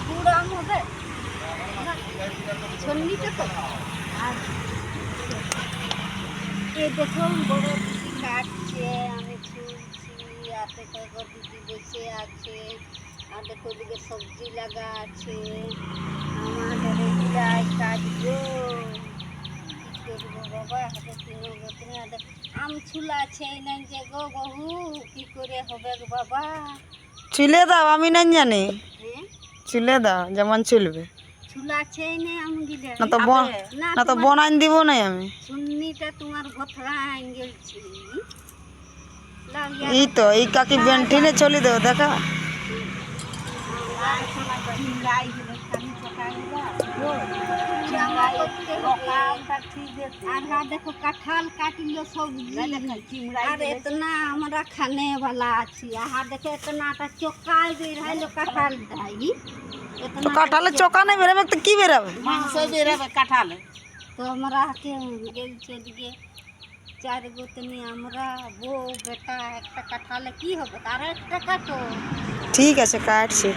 বুড়া আম হবে ছন্নিটা তো আর এ দেখো বড় দিদি কাটছে আমি ছুলছি আর দেখো গো দিদি বসে আছে আর দেখো ওদিকে সবজি লাগা আছে আমাদের এগুলাই কাটবো কি করবো বাবা হাতে তিনো গতনে আম ছুলা আছে নাই যে গো বহু কি করে হবে গো বাবা চুলে দাও, আমি নাই জানি। হ্যাঁ চুলে দাও যেমন চলবে। ছুলা আছে নাই আম গিলে না তো বনাইন দিব নাই আমি। সুন্নিটা তোমার ভথরাই গেলছি এই তো এই কাকি বেন্টিনে চলে দেও দেখা। देखो कटहल काट लियो सब्जी और इतना हमारा खाने वाला अच्छी यहाँ देखो इतना चोखा भी रहा लो कटहल दाई তো কাঁঠালে চোকা নাই বেরাবে তো কি বেরাবে? मांस बेराबे कटहल तो हमारा के गेल चलिए चार गोतनी हमरा वो बेटा एक कटहल की হবে তার একটা কাটো ঠিক আছে কাটছি।